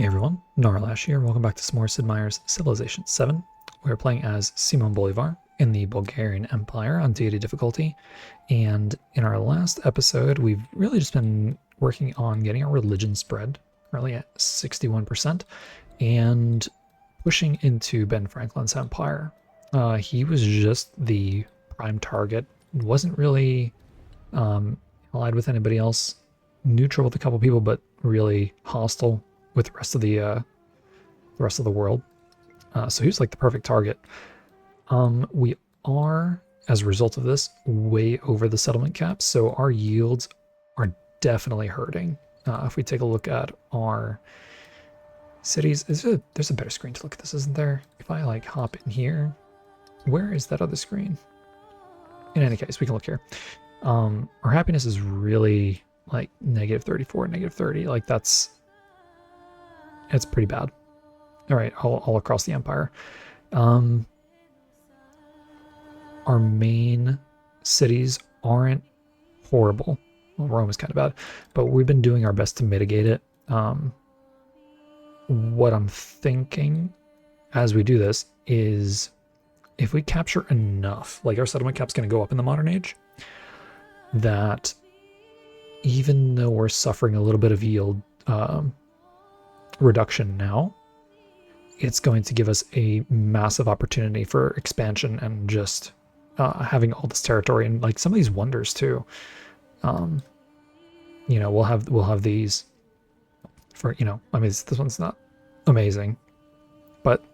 Hey everyone, Narlash here. Welcome back to some more Sid Meier's Civilization VII. We're playing as Simon Bolivar in the Bulgarian Empire on Deity difficulty. And in our last episode, we've really just been working on getting our religion spread, currently at 61%, and pushing into Ben Franklin's empire. He was just the prime target, wasn't really allied with anybody else, neutral with a couple people, but really hostile with the rest of the world. So he was like the perfect target. We are, as a result of this, way over the settlement cap, so our yields are definitely hurting. If we take a look at our cities, there's a better screen to look at this, isn't there? If I like hop in here, where is that other screen? In any case, we can look here. Our happiness is really like -34, -30. Like it's pretty bad. All right, all across the empire. Our main cities aren't horrible. Well, Rome is kind of bad, but we've been doing our best to mitigate it. What I'm thinking as we do this is if we capture enough, like our settlement cap's going to go up in the modern age, that even though we're suffering a little bit of yield reduction now, it's going to give us a massive opportunity for expansion and just having all this territory and like some of these wonders too. We'll have these for, I mean, this one's not amazing, but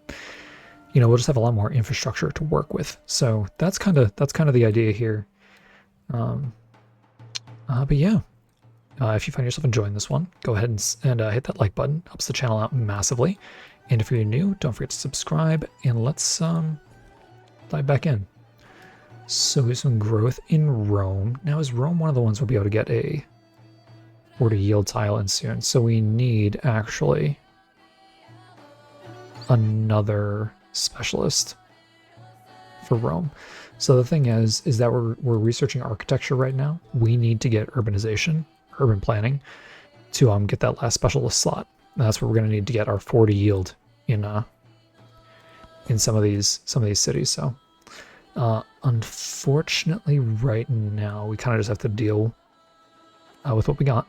we'll just have a lot more infrastructure to work with. So that's kind of the idea here. But yeah. If you find yourself enjoying this one, go ahead and hit that like button. Helps the channel out massively. And if you're new, don't forget to subscribe. And let's dive back in. So there's some growth in Rome. Now, is Rome one of the ones we'll be able to get a order yield tile in soon? So we need actually another specialist for Rome. So the thing is that we're researching architecture right now. We need to get urban planning to get that last specialist slot. That's what we're going to need to get our 40 yield in some of these cities. So unfortunately right now we kind of just have to deal with what we got.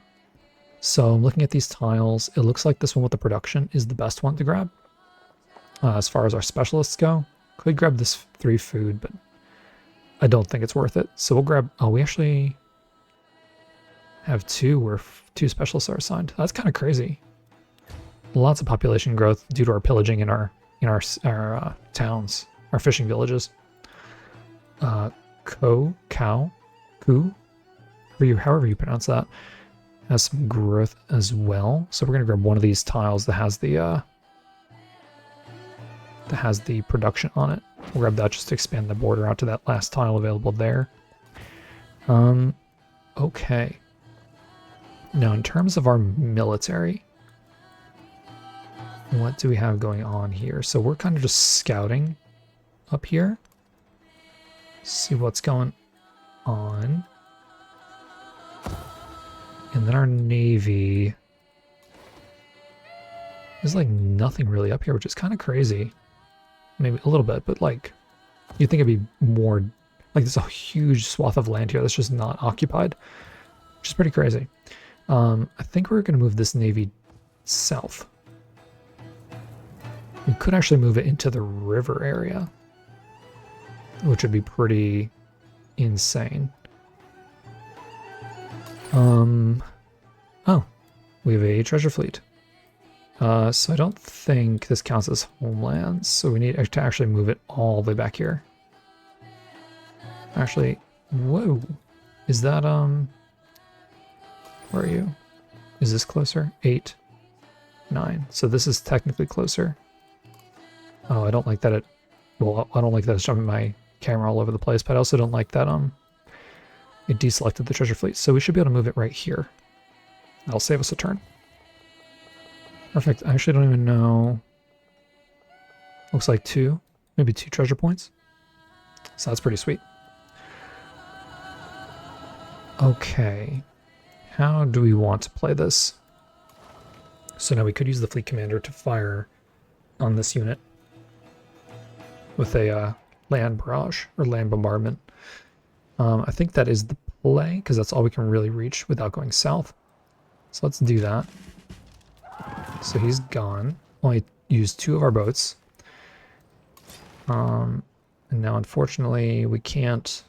So I'm looking at these tiles. It looks like this one with the production is the best one to grab as far as our specialists go. Could grab this 3 food, but I don't think it's worth it. So we'll grab, we actually have 2 where 2 specialists are assigned. That's kind of crazy. Lots of population growth due to our pillaging in our towns, our fishing villages. Ku, however you pronounce that, has some growth as well. So we're gonna grab one of these tiles that has the production on it. We'll grab that just to expand the border out to that last tile available there. Okay. Now, in terms of our military, what do we have going on here? So we're kind of just scouting up here. See what's going on. And then our navy is like nothing really up here, which is kind of crazy. Maybe a little bit, but like you'd think it'd be more like there's a huge swath of land here that's just not occupied, which is pretty crazy. I think we're going to move this navy south. We could actually move it into the river area, which would be pretty insane. Oh, we have a treasure fleet. So I don't think this counts as homelands, so we need to actually move it all the way back here. Actually, whoa, is that, where are you? Is this closer? 8, 9. So this is technically closer. Oh, I don't like that I don't like that it's jumping my camera all over the place, but I also don't like that it deselected the treasure fleet. So we should be able to move it right here. That'll save us a turn. Perfect. I actually don't even know. Looks like 2, maybe 2 treasure points. So that's pretty sweet. Okay. How do we want to play this? So now we could use the fleet commander to fire on this unit with a land barrage or land bombardment. I think that is the play because that's all we can really reach without going south. So let's do that. So he's gone. Only used 2 of our boats. And now unfortunately we can't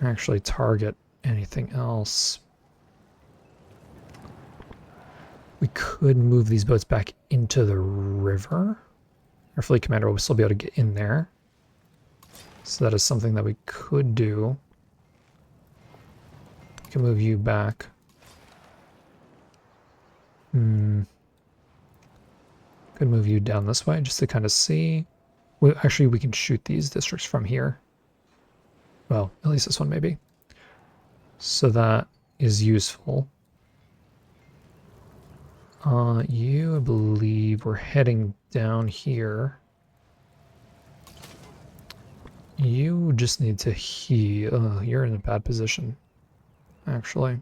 actually target anything else. We could move these boats back into the river. Our fleet commander will still be able to get in there. So that is something that we could do. We can move you back. Could move you down this way just to kind of see. Well, actually, we can shoot these districts from here. Well, at least this one maybe. So that is useful. You, I believe, we're heading down here. You just need to heal. You're in a bad position, actually.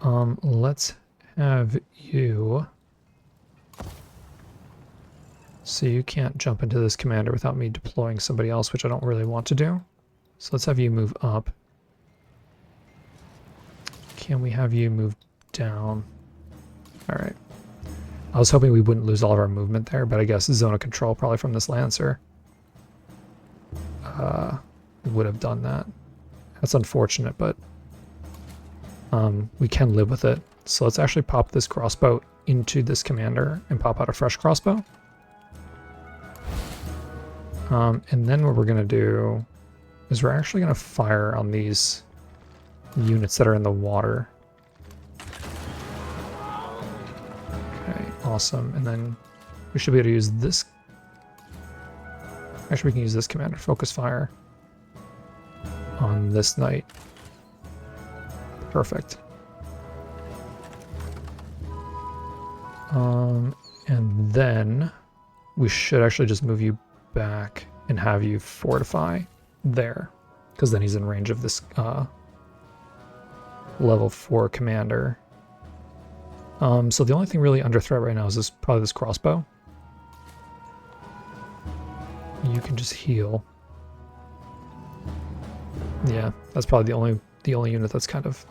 Let's have you. So you can't jump into this commander without me deploying somebody else, which I don't really want to do. So let's have you move up. Can we have you move down? All right. I was hoping we wouldn't lose all of our movement there, but I guess zone of control probably from this Lancer would have done that. That's unfortunate, but we can live with it. So let's actually pop this crossbow into this commander and pop out a fresh crossbow. And then what we're going to do is we're actually going to fire on these units that are in the water. Okay, awesome. And then we should be able to use this. Actually, we can use this commander, focus fire, on this knight. Perfect. And then we should actually just move you back and have you fortify there, because then he's in range of this level 4 commander. So the only thing really under threat right now is probably this crossbow. You can just heal. Yeah, that's probably the only unit that's kind of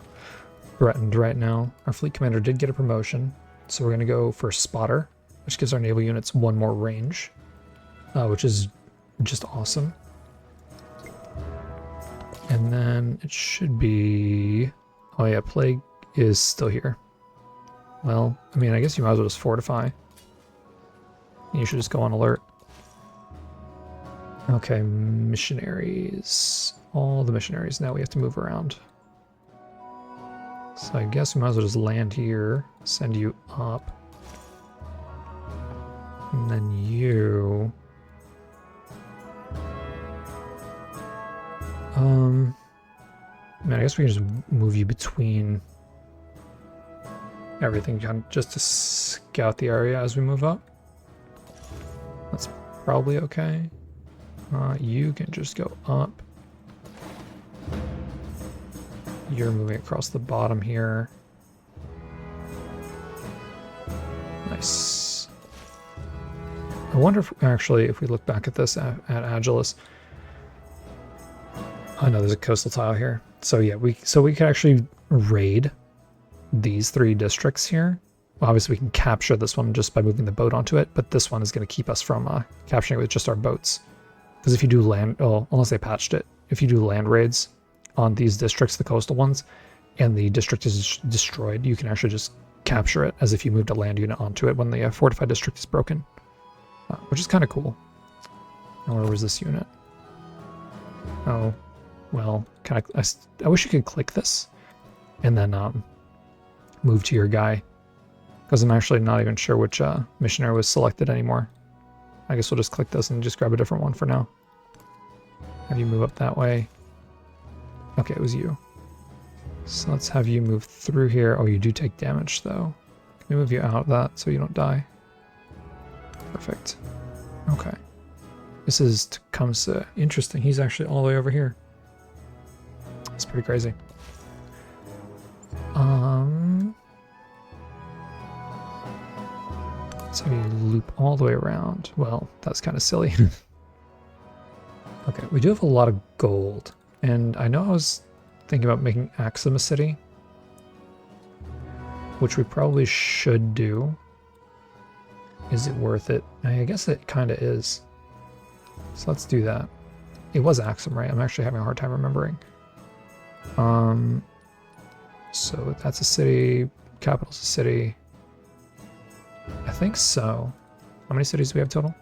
threatened right now. Our fleet commander did get a promotion, so we're going to go for spotter, which gives our naval units 1 more range, which is just awesome. And then it should be... Oh yeah, plague is still here. Well, I mean, I guess you might as well just fortify. You should just go on alert. Okay, missionaries. All the missionaries now we have to move around. So I guess we might as well just land here, send you up. And then you... I mean, I guess we can just move you between everything just to scout the area as we move up. That's probably okay. You can just go up. You're moving across the bottom here. Nice. I wonder if actually, if we look back at this at Agilis. Oh no, there's a coastal tile here. So yeah, we could actually raid these 3 districts here. Well, obviously we can capture this one just by moving the boat onto it, but this one is going to keep us from capturing it with just our boats. Because if you do land, oh, unless they patched it, if you do land raids on these districts, the coastal ones, and the district is destroyed, you can actually just capture it as if you moved a land unit onto it when the fortified district is broken, which is kind of cool. And where was this unit? Oh, well, I wish you could click this and then move to your guy, because I'm actually not even sure which missionary was selected anymore. I guess we'll just click this and just grab a different one for now. Have you move up that way. Okay, it was you. So let's have you move through here. Oh, you do take damage though. Can we move you out of that so you don't die? Perfect. Okay. This is Tecumseh. Interesting. He's actually all the way over here. That's pretty crazy. So you loop all the way around. Well, that's kind of silly. Okay, we do have a lot of gold. And I know I was thinking about making Axum a city, which we probably should do. Is it worth it? I guess it kind of is. So let's do that. It was Axum, right? I'm actually having a hard time remembering. So that's a city. Capital's a city. I think so. How many cities do we have total?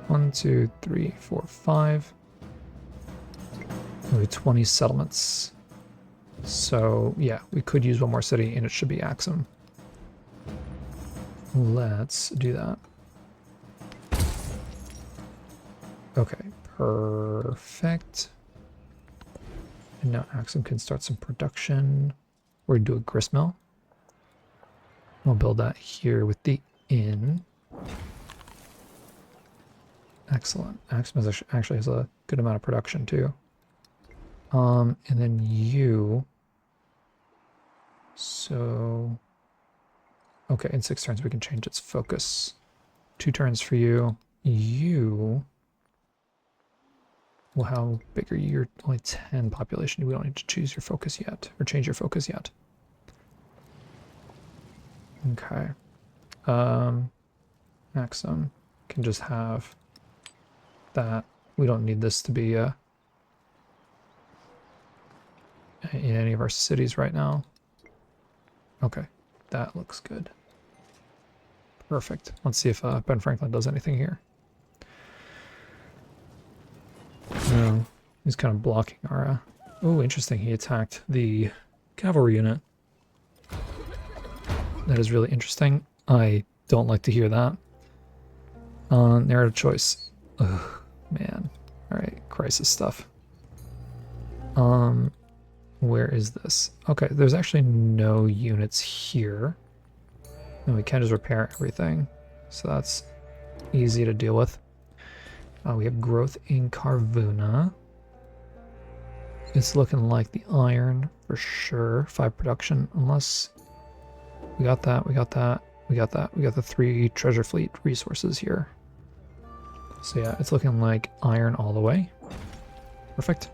1, 2, 3, 4, 5. We have 20 settlements. So yeah, we could use one more city and it should be Axum. Let's do that. Okay, perfect. And now Axum can start some production. We're gonna do a gristmill. We'll build that here with the inn. Excellent. Axum actually has a good amount of production too. And then you. So, okay, in 6 turns we can change its focus. 2 turns for you. You. Well, how big are you? You're only 10 population. We don't need to choose your focus yet, or change your focus yet. Okay. Axum can just have that. We don't need this to be in any of our cities right now. Okay, that looks good. Perfect. Let's see if Ben Franklin does anything here. No, he's kind of blocking our... Oh, interesting. He attacked the cavalry unit. That is really interesting. I don't like to hear that. Narrative choice. Ugh, man. Alright, crisis stuff. Where is this? Okay, there's actually no units here. And we can just repair everything. So that's easy to deal with. We have growth in Carvuna. It's looking like the iron for sure. 5 production, unless we got that, we got that, we got that. We got the 3 treasure fleet resources here. So yeah, it's looking like iron all the way. Perfect.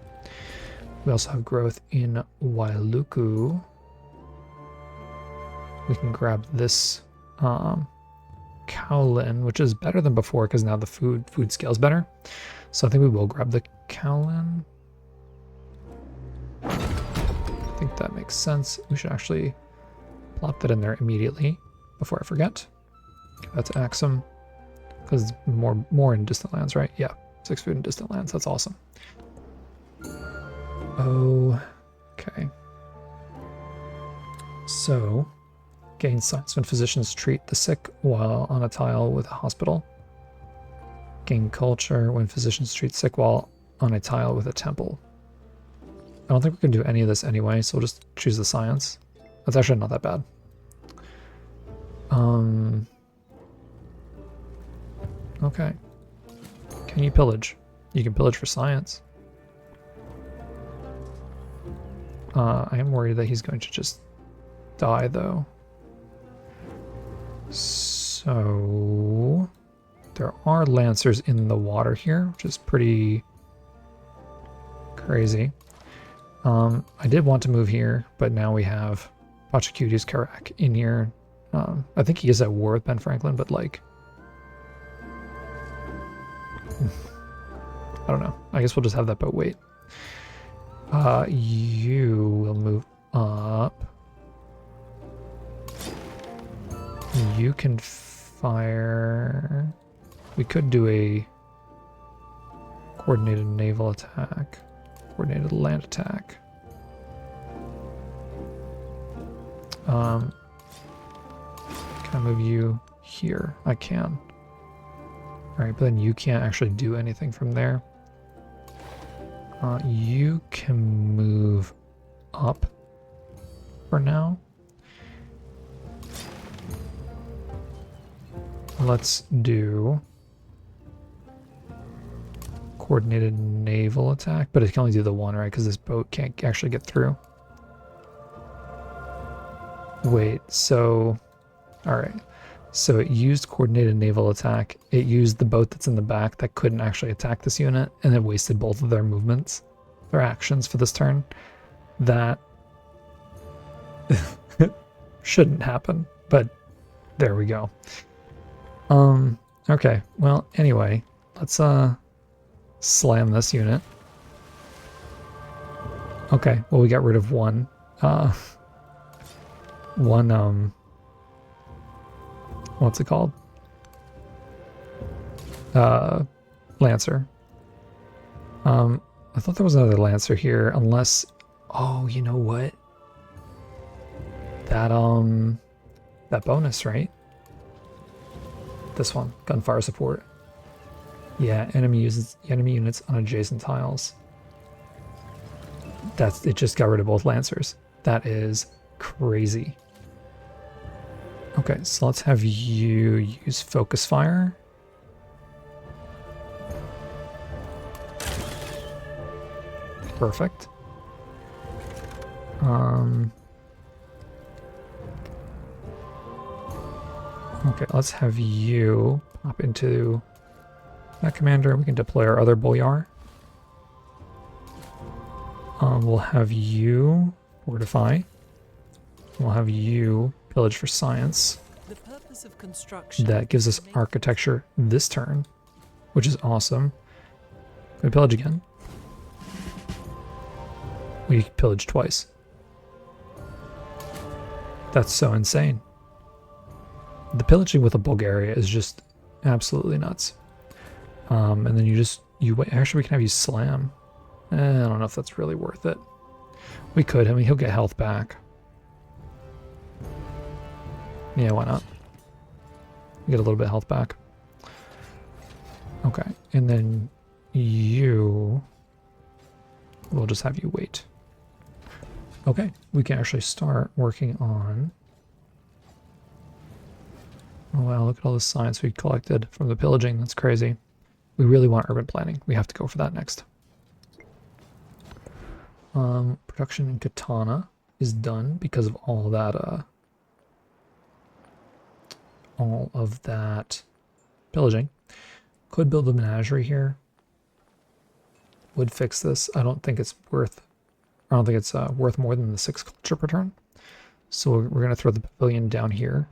We also have growth in Wailuku. We can grab this Cowlin, which is better than before because now the food scale is better. So I think we will grab the Cowlin. I think that makes sense. We should actually plop that in there immediately before I forget. Give that to Axum because it's more in distant lands, right? Yeah, 6 food in distant lands. That's awesome. Okay. So, gain science when physicians treat the sick while on a tile with a hospital. Gain culture when physicians treat sick while on a tile with a temple. I don't think we can do any of this anyway, so we'll just choose the science. That's actually not that bad. Okay. Can you pillage? You can pillage for science. I am worried that he's going to just die, though. So there are lancers in the water here, which is pretty crazy. I did want to move here, but now we have Pachacuti's Karak in here. I think he is at war with Ben Franklin, but like... I don't know. I guess we'll just have that boat wait. You will move up. You can fire... We could do a coordinated naval attack. Coordinated land attack. Can I move you here? I can. Alright, but then you can't actually do anything from there. You can move up for now. Let's do coordinated naval attack, but it can only do the one, right? Because this boat can't actually get through. Wait, so... Alright. So it used coordinated naval attack. It used the boat that's in the back that couldn't actually attack this unit, and it wasted both of their movements, their actions for this turn. That shouldn't happen, but there we go. Okay, well, anyway, let's slam this unit. Okay, well, we got rid of one what's it called? Lancer. I thought there was another Lancer here, unless, oh, you know what? That bonus, right? This one, gunfire support. Yeah, enemy units on adjacent tiles. It just got rid of both Lancers. That is crazy. Okay, so let's have you use focus fire. Perfect. Okay, let's have you pop into that commander. We can deploy our other Bolivar. We'll have you fortify. We'll have you pillage for science. The purpose of construction. That gives us architecture this turn, which is awesome. We pillage again. We pillage twice. That's so insane. The pillaging with a Bulgaria is just absolutely nuts. And then you wait. Actually, we can have you slam. I don't know if that's really worth it. We could. I mean, he'll get health back. Yeah, why not? Get a little bit of health back. Okay, and then we'll just have you wait. Okay, we can actually start working on... Oh wow, look at all the science we collected from the pillaging. That's crazy. We really want urban planning. We have to go for that next. Production in Katana is done because of all of that pillaging. Could build a menagerie here. Would fix this. I don't think it's worth more than the 6 culture per turn. So we're going to throw the pavilion down here.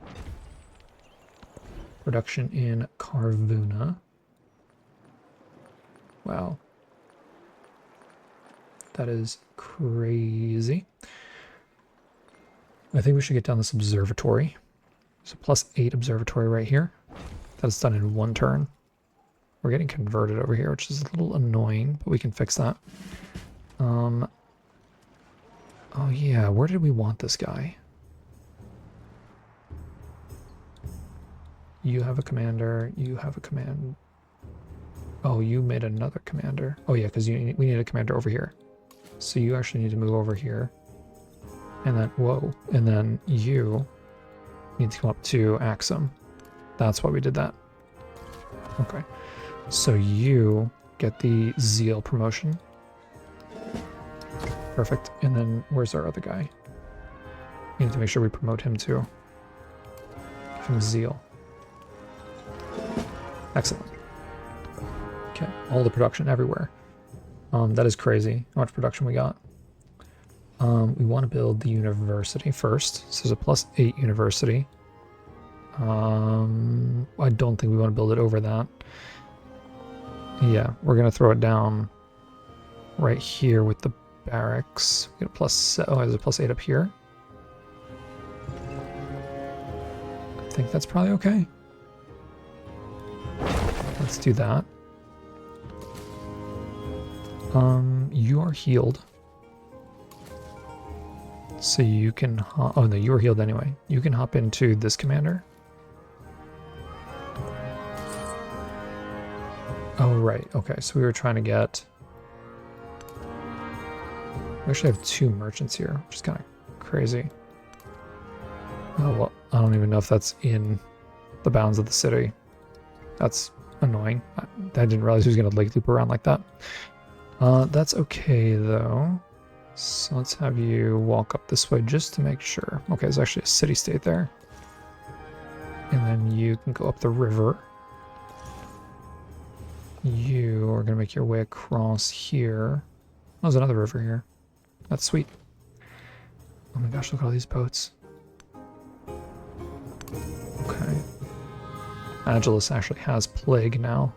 Production in Carvuna. Wow. That is crazy. I think we should get down this observatory. So +8 observatory right here. That's done in 1 turn. We're getting converted over here, which is a little annoying, but we can fix that. Oh yeah, where did we want this guy? You have a commander, you have a command. Oh, you made another commander. Oh yeah, because we need a commander over here. So you actually need to move over here. And then, whoa, and then you need to come up to Axum. That's why we did that. Okay. So you get the Zeal promotion. Perfect. And then where's our other guy? We need to make sure we promote him too. Give him Zeal. Excellent. Okay, all the production everywhere. That is crazy how much production we got. We want to build the university first. So there's a +8 university. I don't think we want to build it over that. Yeah, we're going to throw it down right here with the barracks. We get a there's a +8 up here. I think that's probably okay. Let's do that. You are healed. So you can oh no, you were healed anyway. You can hop into this commander. Oh right, okay, so we were trying to get... We actually have 2 merchants here, which is kind of crazy. Oh well, I don't even know if that's in the bounds of the city. That's annoying. I didn't realize he was going to like loop around like that. That's okay though. So let's have you walk up this way just to make sure. Okay, there's actually a city-state there. And then you can go up the river. You are going to make your way across here. Oh, there's another river here. That's sweet. Oh my gosh, look at all these boats. Okay. Agilis actually has plague now,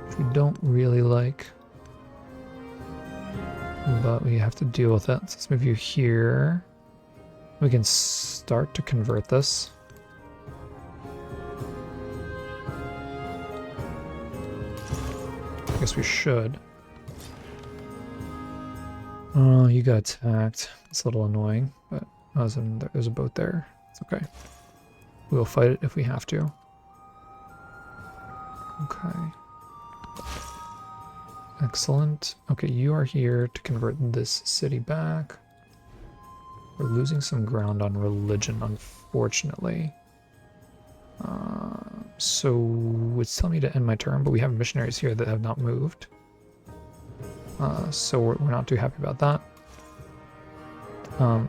which we don't really like. But we have to deal with it. So let's move you here. We can start to convert this. I guess we should. Oh, you got attacked. It's a little annoying, but there's a boat there. It's okay. We'll fight it if we have to. Okay. Excellent. Okay, you are here to convert this city back. We're losing some ground on religion, unfortunately. So it's telling me to end my turn, but we have missionaries here that have not moved. So we're not too happy about that.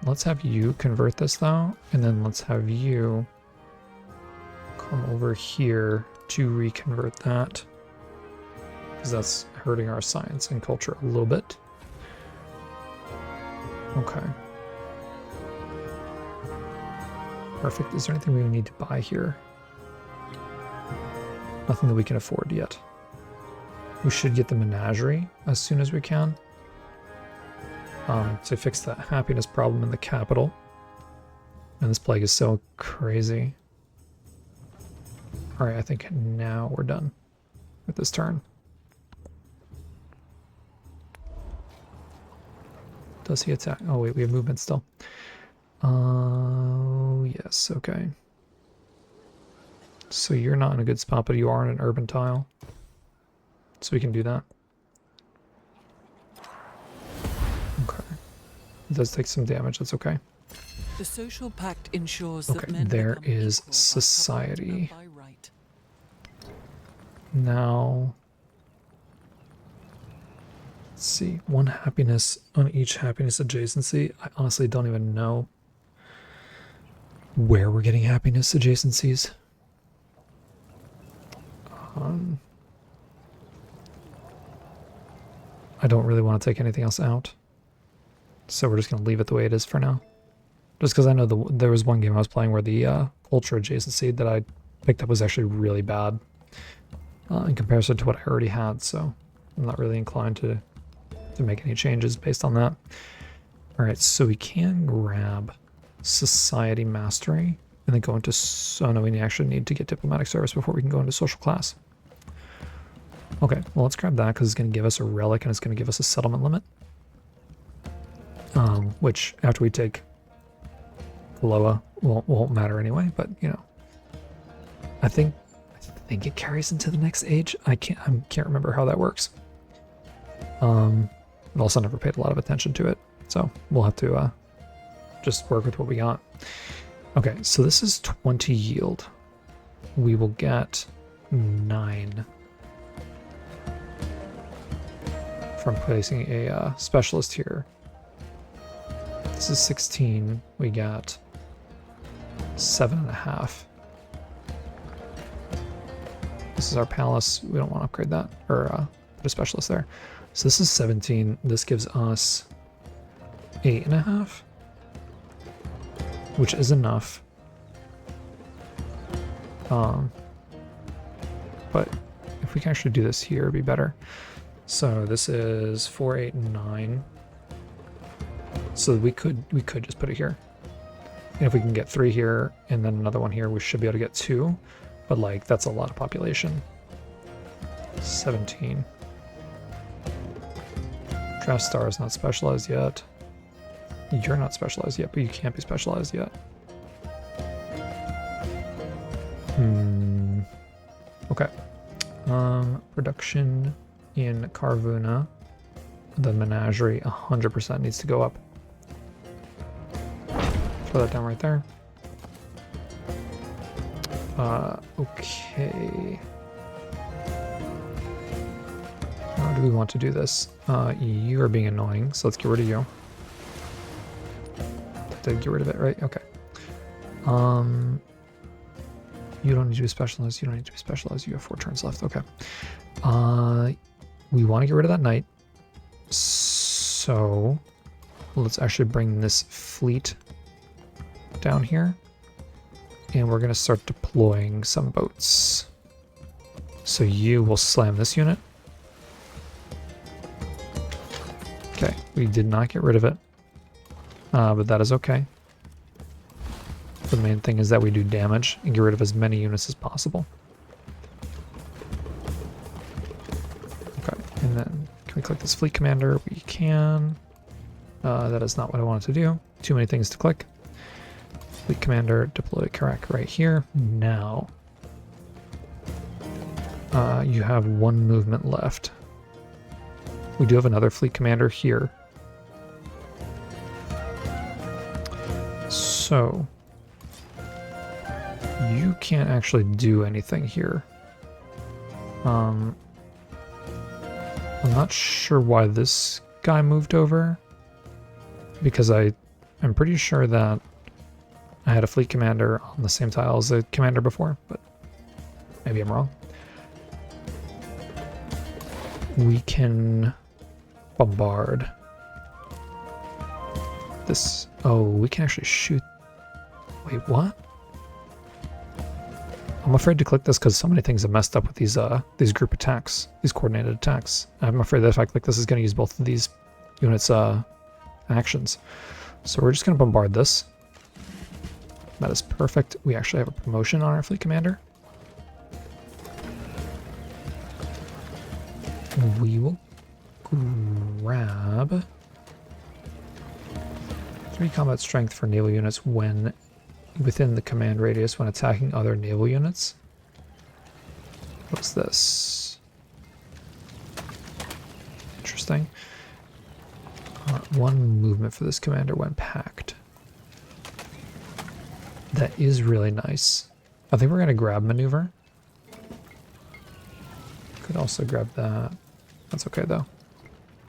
Let's have you convert this though, and then let's have you come over here to reconvert that, because that's hurting our science and culture a little bit. Okay. Perfect. Is there anything we need to buy here? Nothing that we can afford yet. We should get the menagerie as soon as we can. To fix that happiness problem in the capital. And this plague is so crazy. Alright, I think now we're done with this turn. Does he attack? Oh wait, we have movement still. Oh, yes, okay. So you're not in a good spot, but you are in an urban tile. So we can do that. Okay. It does take some damage, that's okay. The social pact ensures Okay, that men there become is equal by society. covenant and by right. Now, let's see, one happiness on each happiness adjacency. I honestly don't even know where we're getting happiness adjacencies. I don't really want to take anything else out, so we're just going to leave it the way it is for now. Just because I know there was one game I was playing where the ultra adjacency that I picked up was actually really bad in comparison to what I already had, so I'm not really inclined to make any changes based on that. Alright, so we can grab Society Mastery and then go into... Oh no, we actually need to get Diplomatic Service before we can go into Social Class. Okay, well let's grab that because it's going to give us a relic and it's going to give us a settlement limit. Which, after we take Loa, won't matter anyway, but you know. I think it carries into the next age. I can't remember how that works. But also never paid a lot of attention to it, so we'll have to just work with what we got. Okay, so this is 20 yield. We will get 9 from placing a specialist here. This is 16. We got 7.5. This is our palace. We don't want to upgrade that or put a specialist there. So this is 17. This gives us 8.5, which is enough. But if we can actually do this here, it'd be better. So this is 4, 8, and 9. So we could just put it here. And if we can get 3 here and then another one here, we should be able to get 2. But like that's a lot of population. 17. Draft Star is not specialized yet. You're not specialized yet, but you can't be specialized yet. Okay. Production in Carvuna. The menagerie 100% needs to go up. Throw that down right there. Okay. How do we want to do this? You are being annoying, so let's get rid of you. Did I get rid of it, right? Okay. You don't need to be specialized. You don't need to be specialized. You have 4 turns left. Okay. We want to get rid of that knight. So let's actually bring this fleet down here. And we're going to start deploying some boats. So you will slam this unit. Okay, we did not get rid of it. But that is okay. The main thing is that we do damage and get rid of as many units as possible. Okay, and then can we click this fleet commander? We can. That is not what I wanted to do. Too many things to click. Fleet commander, deploy Karak right here. Now, you have 1 movement left. We do have another fleet commander here. So, you can't actually do anything here. I'm not sure why this guy moved over, because I'm pretty sure that I had a fleet commander on the same tile as the commander before, but maybe I'm wrong. We can bombard this. Oh, we can actually shoot. Wait, what? I'm afraid to click this because so many things have messed up with these group attacks, these coordinated attacks. I'm afraid that if I click this, is going to use both of these units' actions. So we're just going to bombard this. That is perfect. We actually have a promotion on our fleet commander. We will grab 3 combat strength for naval units when within the command radius when attacking other naval units. What's this? Interesting. 1 movement for this commander when packed. That is really nice. I think we're going to grab maneuver. Could also grab that. That's okay though.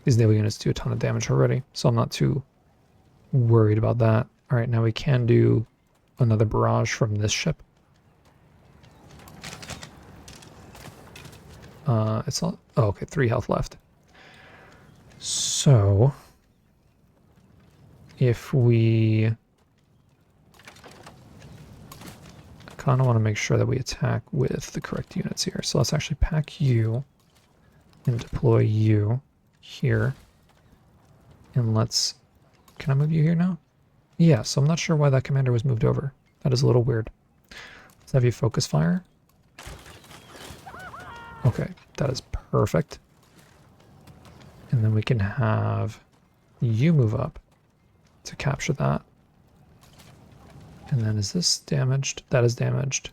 These naval units do a ton of damage already, so I'm not too worried about that. Alright, now we can do another barrage from this ship. It's all, oh, okay, 3 health left. So if we kind of want to make sure that we attack with the correct units here. So let's actually pack you and deploy you here. And let's, can I move you here now? Yeah, so I'm not sure why that commander was moved over. That is a little weird. Let's have you focus fire. Okay, that is perfect. And then we can have you move up to capture that. And then is this damaged? That is damaged.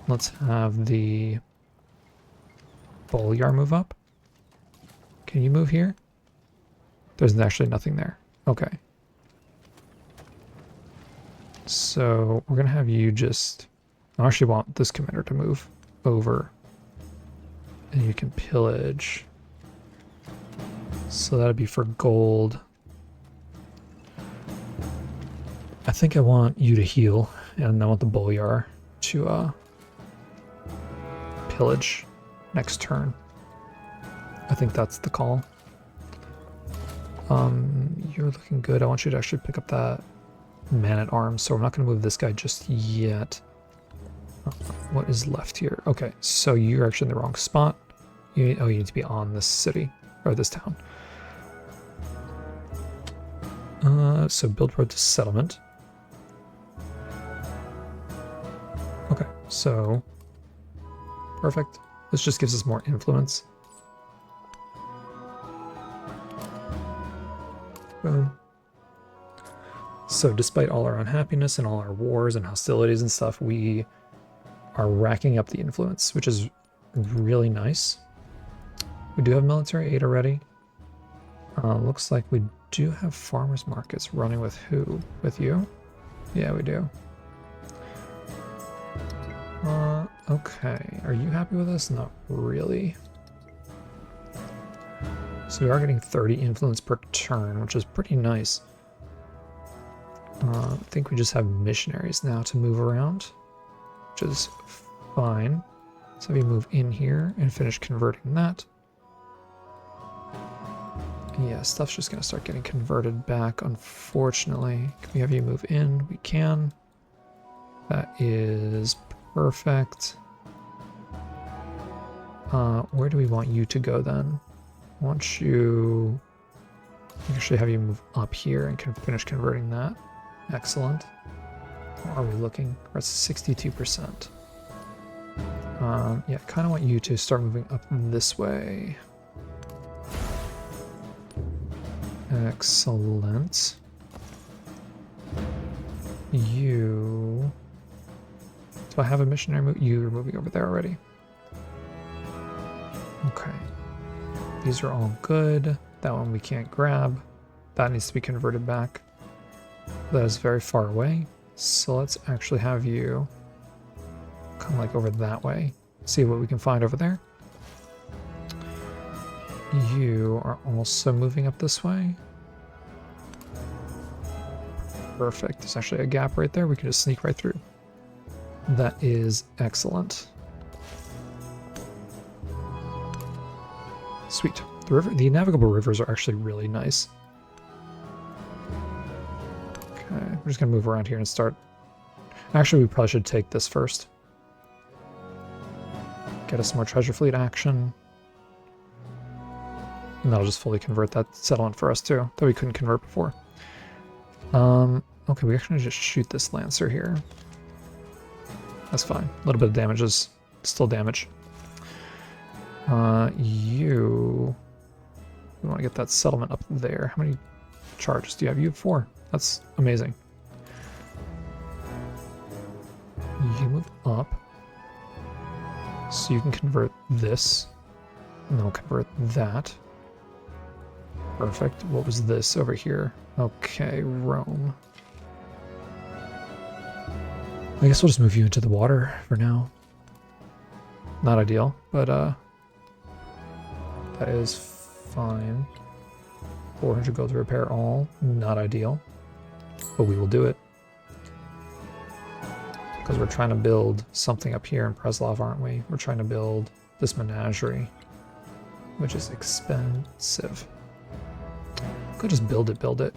Let's have the Bolivar move up. Can you move here? There's actually nothing there. Okay. So we're going to have you just... I actually want this commander to move over. And you can pillage. So that'd be for gold. I think I want you to heal, and I want the Bolivar to pillage next turn. I think that's the call. You're looking good. I want you to actually pick up that man-at-arms, so we're not going to move this guy just yet. What is left here? Okay, so you're actually in the wrong spot. You need to be on this city, or this town. So build road to settlement. Okay, so perfect. This just gives us more influence. Boom. So despite all our unhappiness and all our wars and hostilities and stuff, we are racking up the influence, which is really nice. We do have military aid already. Looks like we do have farmers markets running with who? With you? Yeah, we do. Okay. Are you happy with this? Not really. So we are getting 30 influence per turn, which is pretty nice. I think we just have missionaries now to move around, which is fine. So we move in here and finish converting that. Yeah, stuff's just going to start getting converted back, unfortunately. Can we have you move in? We can. That is perfect. Where do we want you to go then? I want you... actually have you move up here and can finish converting that. Excellent. How are we looking? We're at 62%. Yeah, kind of want you to start moving up this way. Excellent. You... Do I have a missionary move? You're moving over there already. Okay. These are all good. That one we can't grab. That needs to be converted back. That is very far away. So let's actually have you come like over that way. See what we can find over there. You are also moving up this way. Perfect. There's actually a gap right there. We can just sneak right through. That is excellent. Sweet. The navigable rivers are actually really nice. Okay, we're just gonna move around here and start. Actually, we probably should take this first. Get us some more treasure fleet action. And that'll just fully convert that settlement for us too, that we couldn't convert before. Okay, we actually just shoot this lancer here. That's fine. A little bit of damage is still damage. We want to get that settlement up there. How many charges do you have? You have 4. That's amazing. You move up. So you can convert this. And then convert that. Perfect. What was this over here? Okay, Rome. I guess we'll just move you into the water for now. Not ideal, but that is fine. 400 gold to repair all. Not ideal, but we will do it. Because we're trying to build something up here in Preslav, aren't we? We're trying to build this menagerie, which is expensive. Could just build it.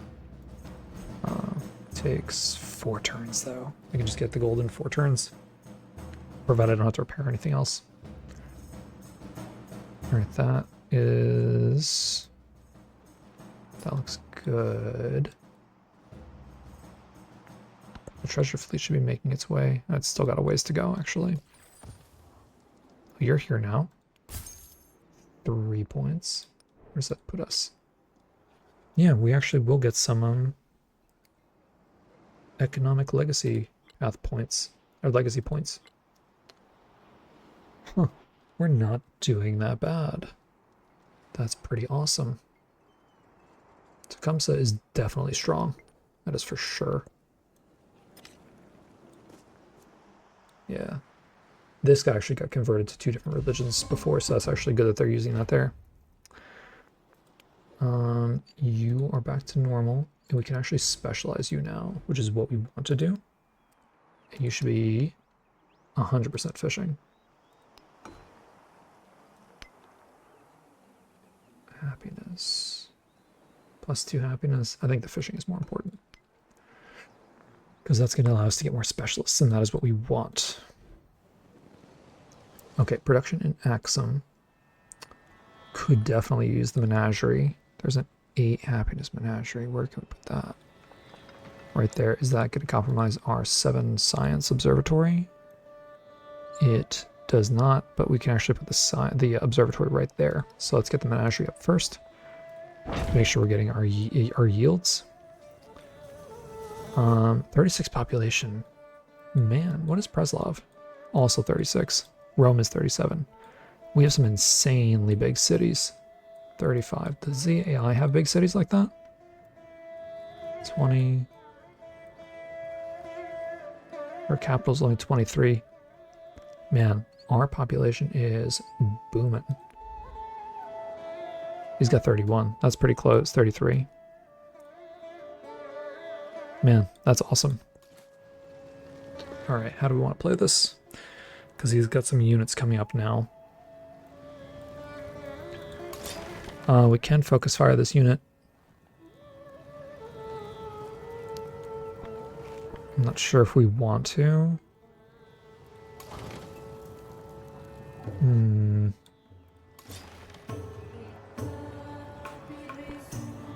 Takes 4 turns though. I can just get the gold in 4 turns, provided I don't have to repair anything else. Alright, that looks good. The treasure fleet should be making its way. It's still got a ways to go, actually. Oh, you're here now. 3 points. Where's that put us? Yeah, we actually will get some economic legacy path points, or legacy points. Huh. We're not doing that bad. That's pretty awesome. Tecumseh is definitely strong. That is for sure. Yeah. This guy actually got converted to 2 different religions before, so that's actually good that they're using that there. You are back to normal, and we can actually specialize you now, which is what we want to do. And you should be 100% fishing. Happiness. +2 happiness. I think the fishing is more important. Because that's going to allow us to get more specialists, and that is what we want. Okay, production in Axum. Could definitely use the menagerie. There's an 8 happiness menagerie. Where can we put that? Right there. Is that going to compromise our 7 science observatory? It does not, but we can actually put the observatory right there. So let's get the menagerie up first. Make sure we're getting our yields. 36 population. Man, what is Preslav? Also 36. Rome is 37. We have some insanely big cities. 35. Does the AI have big cities like that? 20. Our capital's only 23. Man, our population is booming. He's got 31. That's pretty close. 33. Man, that's awesome. Alright, how do we want to play this? Because he's got some units coming up now. We can focus fire this unit. I'm not sure if we want to.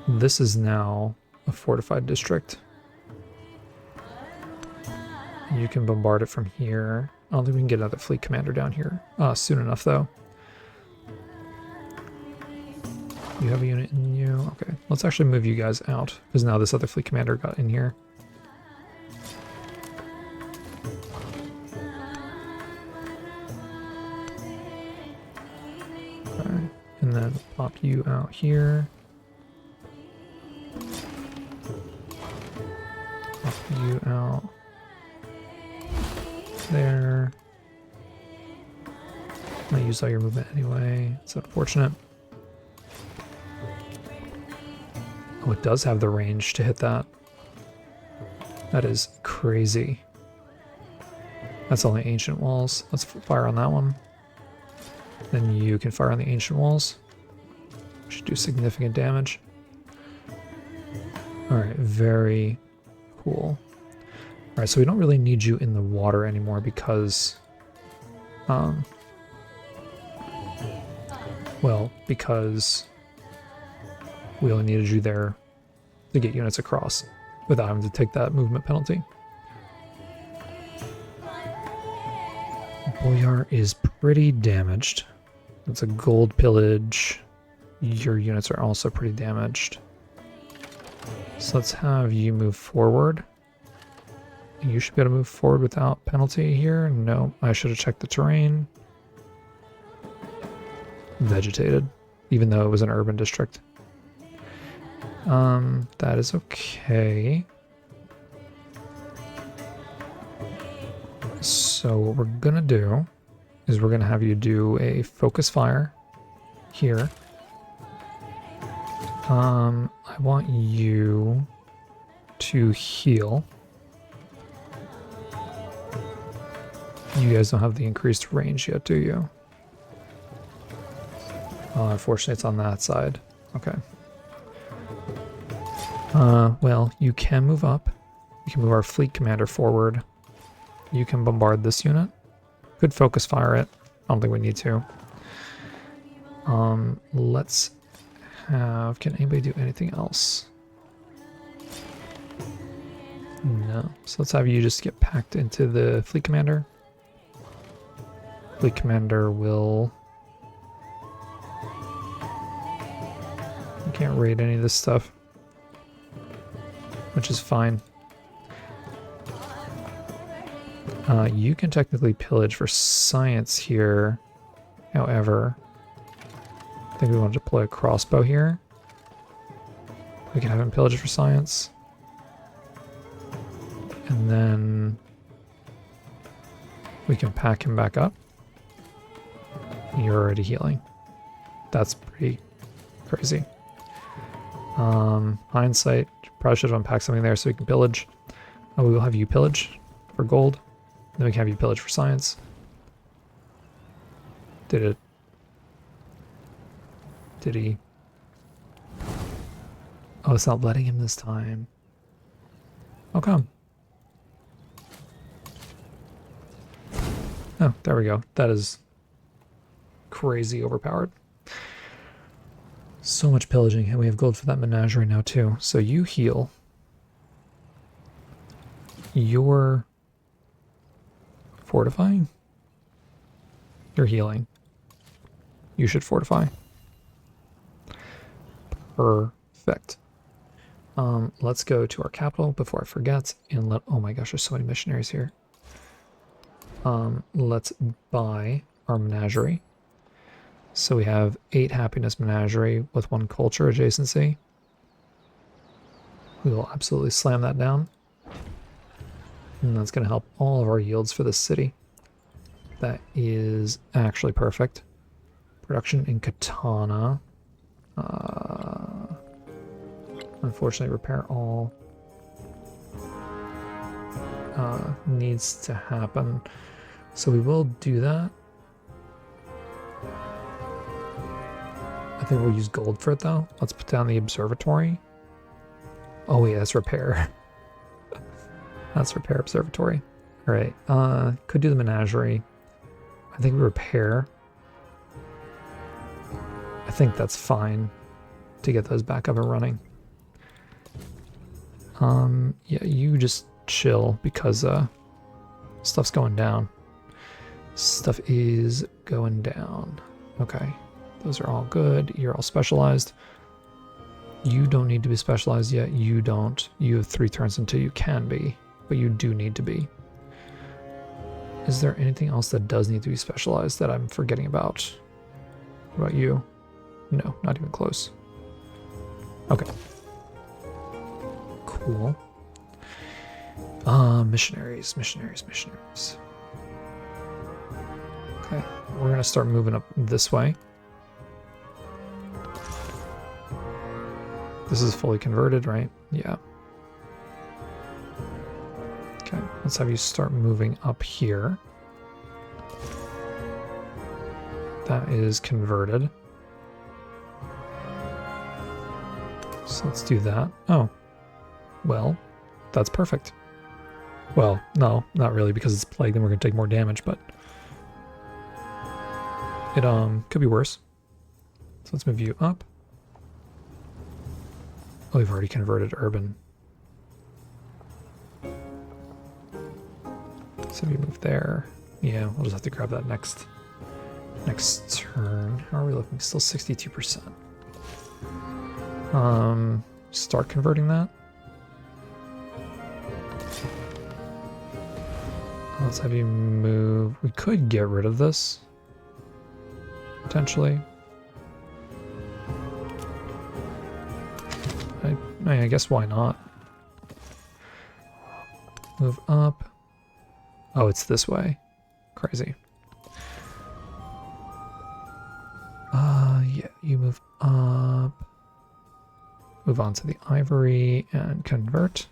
This is now a fortified district. You can bombard it from here. I don't think we can get another fleet commander down here soon enough, though. You have a unit in you. Okay, let's actually move you guys out, because now this other fleet commander got in here. Okay, and then pop you out here. Pop you out there. I used all your movement anyway. It's unfortunate. Oh, it does have the range to hit that. That is crazy. That's only ancient walls. Let's fire on that one. Then you can fire on the ancient walls. Should do significant damage. Alright, very cool. Alright, so we don't really need you in the water anymore because... well, because we only needed you there to get units across without having to take that movement penalty. Boyar is pretty damaged. It's a gold pillage. Your units are also pretty damaged. So let's have you move forward. You should be able to move forward without penalty here. No, I should have checked the terrain. Vegetated, even though it was an urban district. That is okay. So what we're gonna do is we're gonna have you do a focus fire here. I want you to heal. You guys don't have the increased range yet, do you? Unfortunately, it's on that side. Okay. Well, you can move up. You can move our fleet commander forward. You can bombard this unit. Could focus fire it. I don't think we need to. Let's have... Can anybody do anything else? No. So let's have you just get packed into the fleet commander. Fleet commander will... You can't raid any of this stuff, which is fine. You can technically pillage for science here. However, I think we want to deploy a crossbow here. We can have him pillage for science. And then we can pack him back up. You're already healing. That's pretty crazy. Hindsight, probably should have unpacked something there so we can pillage. We will have you pillage for gold. Then we can have you pillage for science. Did it? Did he? Oh, it's not letting him this time. How come? Oh, there we go. That is crazy overpowered. So much pillaging, and we have gold for that menagerie now too. So you heal. You're fortifying? You're healing. You should fortify. Perfect. Let's go to our capital before I forget and let... Oh my gosh, there's so many missionaries here. Let's buy our menagerie. So we have 8 happiness menagerie with 1 culture adjacency. We will absolutely slam that down. And that's going to help all of our yields for this city. That is actually perfect. Production in katana. Unfortunately, repair all. needs to happen. So we will do that. I think we'll use gold for it though. Let's put down the observatory. Oh wait, that's repair. That's repair observatory. All right, could do the menagerie. I think we repair. I think that's fine to get those back up and running. Yeah, you just chill because stuff's going down. Stuff is going down. Okay, those are all good. You're all specialized. You don't need to be specialized yet. You don't. You have 3 turns until you can be, but you do need to be. Is there anything else that does need to be specialized that I'm forgetting about? What about you? No, not even close. Okay. Cool. Missionaries. Okay, we're gonna start moving up this way. This is fully converted, right? Yeah. Okay, let's have you start moving up here. That is converted. So let's do that. Oh, well, that's perfect. Well, no, not really, because it's plague, then we're gonna take more damage, but it could be worse. So let's move you up. Oh, we've already converted urban. So we move there. Yeah, we'll just have to grab that next turn. How are we looking? Still 62%. Start converting that. Let's have you move. We could get rid of this. Potentially. I guess why not? Move up. Oh, it's this way. Crazy. Yeah, you move up. Move on to the ivory and convert.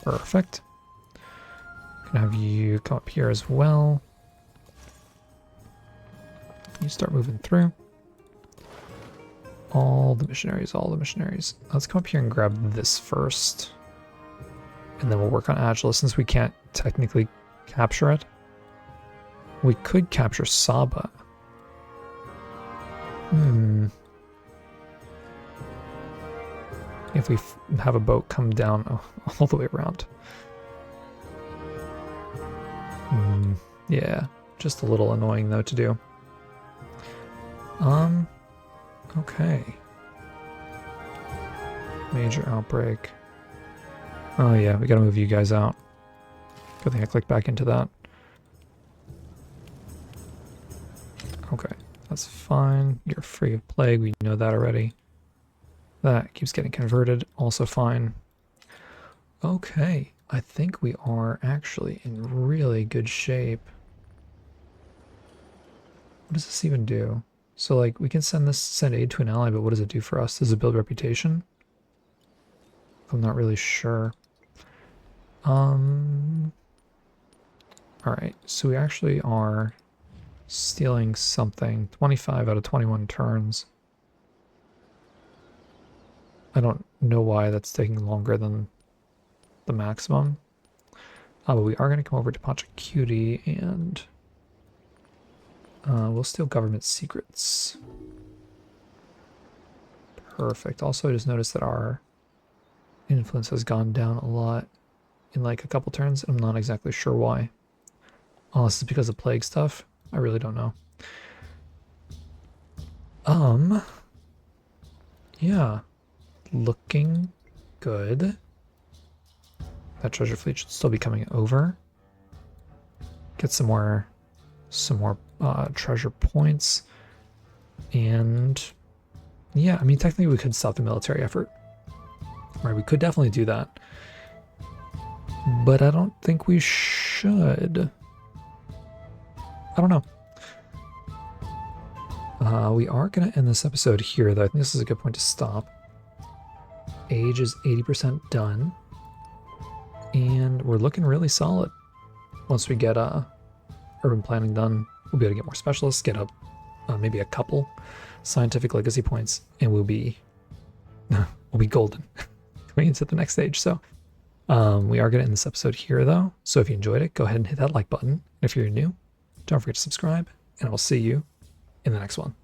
Perfect. Gonna have you come up here as well. You start moving through. All the missionaries. Let's come up here and grab this first. And then we'll work on Agilus since we can't technically capture it. We could capture Saba. If we have a boat come down all the way around. Yeah, just a little annoying though to do. Okay. Major outbreak. Oh yeah, we gotta move you guys out. Good thing I clicked back into that. Okay, that's fine. You're free of plague, we know that already. That keeps getting converted, also fine. Okay, I think we are actually in really good shape. What does this even do? So like we can send aid to an ally, but what does it do for us? Does it build reputation? I'm not really sure. Alright, so we actually are stealing something. 25 out of 21 turns. I don't know why that's taking longer than the maximum. But we are going to come over to Pachacuti and we'll steal government secrets. Perfect. Also, I just noticed that our influence has gone down a lot in like a couple turns. I'm not exactly sure why. Oh, this is because of plague stuff? I really don't know. Yeah. Looking good. That treasure fleet should still be coming over. Get some more treasure points. And yeah, I mean, technically we could stop the military effort. Right, we could definitely do that. But I don't think we should. I don't know. We are going to end this episode here, though. I think this is a good point to stop. Age is 80% done. and we're looking really solid. Once we get urban planning done, we'll be able to get more specialists, get up maybe a couple scientific legacy points, and we'll be golden going into the next stage. So we are going to end this episode here, though. So if you enjoyed it, go ahead and hit that like button. And if you're new, don't forget to subscribe, and I will see you in the next one.